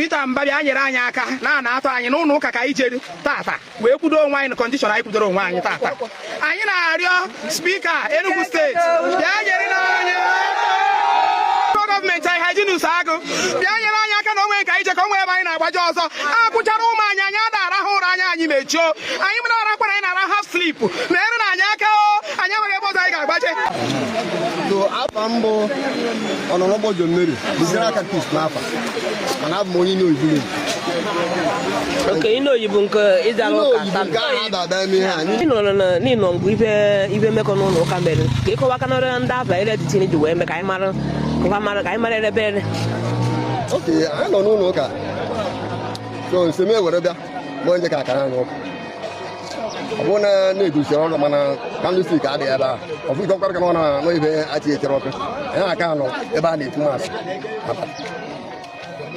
Peter Mbabi anyere anyị aka na-atọ anyị n'ụlọ ụka ka anyị jere tata wee kwudo onwe anyị na kọndishọn anyị kwudoro onwe anyị tata. Anyị na-arịọ spika Enugu steeti bịa nyere anyị gọọmenti anyị Hajinus Agụ bịa nyere anyị aka na onwe ka anyị je ka onwe ebe anyị na-agbaje ọzọ akụchara ụmụ anyị anyị ada arahụ ụra anyị mechio anyị mere arakwa na anyị na-ara half sleep mere na anyị aka anyị enweghị ebe ọzọ anyị ga-agbaje. Afọ mbụ ọnọrọgbọ John Mary bizira aka kis n'afọ mana abụ m onye n'oyibo. Oke ino oyibo nke ịdara ụka n'ịnọ ngụ ife mmekọ n'ụlọ ụka mere ka ịkọwa aka n'ọrụ ndị afa ele dị tinye ji wee mee ka anyị mara ebe ele. Oke anyị nọ n'ụlọ ụka so nseme were bịa bụ onye ka akara n'ụka ọ bụrụ na na-egosi ọrụ mana kandụstik adịghị ebe a ọ bụ ịkọkwara ka ọ na ibe achị echere ọkụ anyị aka nọ ebe a na-etu masị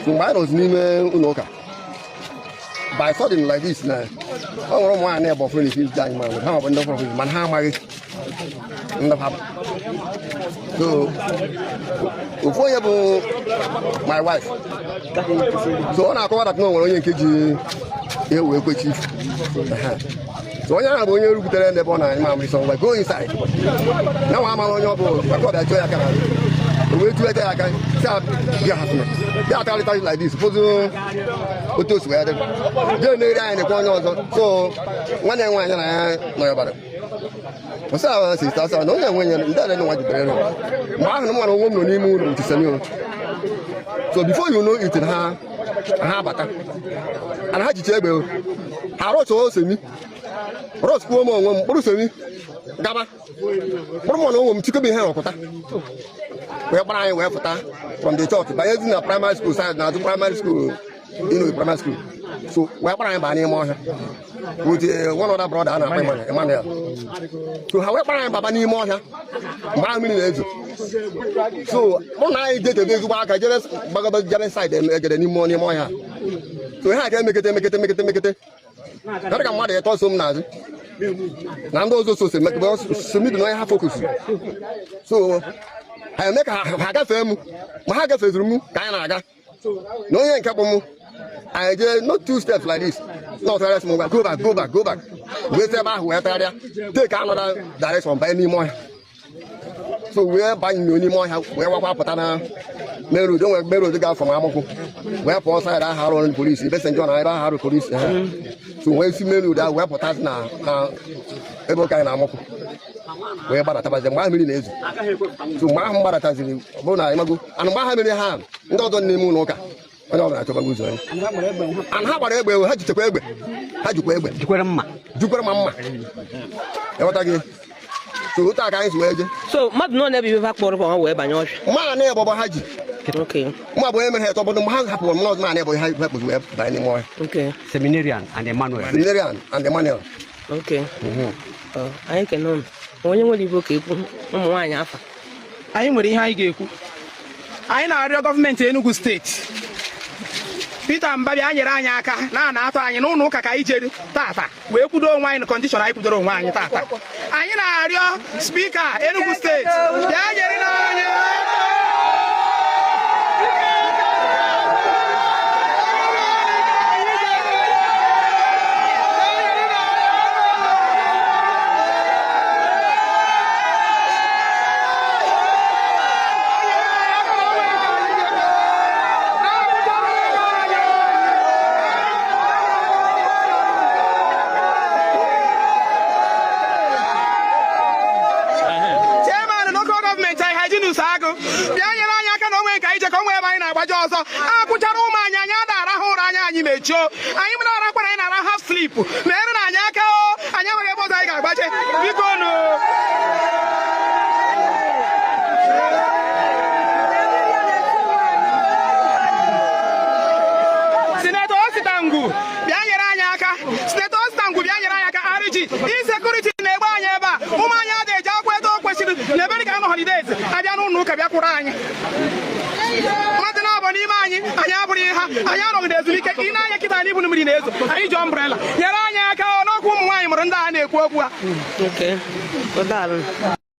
so mgbe anyị nọzi n'ime ụlọ ụka by sudden like this na ọ nwere ụmụ nwaanyị na-ebe ọfụrụ n'isi iji anyị ma ha bụ ndị ọfụrụ mana ha amaghị ndị ha bụ so ofu onye bụ my wife so ọ na-akọwa dat na o nwere onye nke ji ihe wee kwechi so onye ahụ bụ onye rubutere n'ebe ọ na-anyị mamịrị sọ ngwa go inside na nwa amara onye ọ bụ maka ọbịa jụọ ya aka na o wee jụọ ya aka si ya atarịta like this ụfọdụ otu osi wee dị jee na-eri anyị nekwa onye ọzọ so nwanne ya nwaanyị na ya nọ ya bara ọsọ ahụ sista ọsọ na onye nwenye ndị adị nwa jidere nụ mgbe ahụ na mwana onwe m nọ n'ime ụlọ ntisenyo so before you know it ha bata ana ha jiche egbe ha rọchọọ semi rọskwuo m onwe m mkpụrụ semi gaba mkpụrụ m na onwe m chikobe ihe ọkụta wee gbara anyị wee pụta from the church banyezi na primary school side na primary school primary school so wee gbara anyị baa n'ime ọhịa with one other brother a na-akpọ Emmanuel so ha wee gbara anyị baba n'ime ọhịa mgbe ahụ mmiri na-ezo so mụ na anyị jetebe ezigbo aka jebe side ejere n'ime ọhịa so ihe a ga emekete karị ka mmadụ eto so m n'azụ na ndị ọzọ so midu na onye ha fokus so ha eme ka ha gafee m ma ha gafezuru m ka anyị na-aga na onye nke bụ m anyị jee not 2 steps like this not rest m go back wee ebe ahụ wee tagharịa take another direction banye n'ime ọhịa so wee banye n'ime ọhịa wee wakwa pụta na main road onwe main road ga-afọ m amụkwụ wee pụọ saịdị ahụ arụ polisi ebe St. John ebe ahụ arụ polisi so wee si main road ahụ wee pụtazi na ebe ụka anyị na-amụkwụ wee gbadatabazi mgbe ahụ mmiri na-ezo so mgbe ahụ mgbadataziri ọ bụrụ na ịmago ana mgbe ahụ mere ha ndị ọzọ n'ime ụlọ ụka onye ọbụla achọbago ụzọ onye ana ha gbara egbe ha jichekwa egbe ha jikwa egbe jukwere mma ịghọta gị so otu a ka anyị si wee je so mmadụ nọ n'ebe ife kpọrọ kwa wee banye ọhịa mma na-ebe ha ji mma bụ onye mere ha eto obodo mgbe ha hapụrụ m n'ọzọ na ebe ha kpozi wee banye n'ime ọhịa Seminarian and Emmanuel anyị kene ụnụ onye nwere ibe ka ekwu ụmụ nwaanyị afa Anyị nwere ihe anyị ga-ekwu. Anyị na-arịọ gọọmenti Enugu steeti Peter Mbabi anyere anyị aka na-atọ anyị n'ụlọ ụka ka anyị jere tata wee kwudo onwe anyị na kọndishọn anyị kwudoro onwe anyị tata. Anyị na-arịọ spika Enugu steeti bịa nyere anyị Hajinus Agụ bịa nyere anyị aka na onwe ka anyị je ka onwe ebe anyị na-agbaje ọzọ akụchara ụmụ anyị anyị ada arahụ ụra anyị mechio anyị mere arakwa na anyị na-ara half sleep mere na anyị aka anyị enweghị ebe ọzọ anyị ga-agbaje biko nụ Sinetọ Ositangwu bịa nyere anyị aka RG insekuriti na-egbe anyị ebe a ụmụ anyị adịghị eji akwa edo kwesịrị na ebe dị ka anọ holidays abịa n'ụlọ ụka bịa kwụrụ anyị mmadụ na-abụ n'ime anyị abụrụ ihe ha anyị anọghị n'ezumike ị na-anya kịta na ibu mmiri na-ezo anyị ji ọmbrela nyere anyị aka n'ọkụ ụmụ nwaanyị mụrụ ndị a na-ekwu okwu ha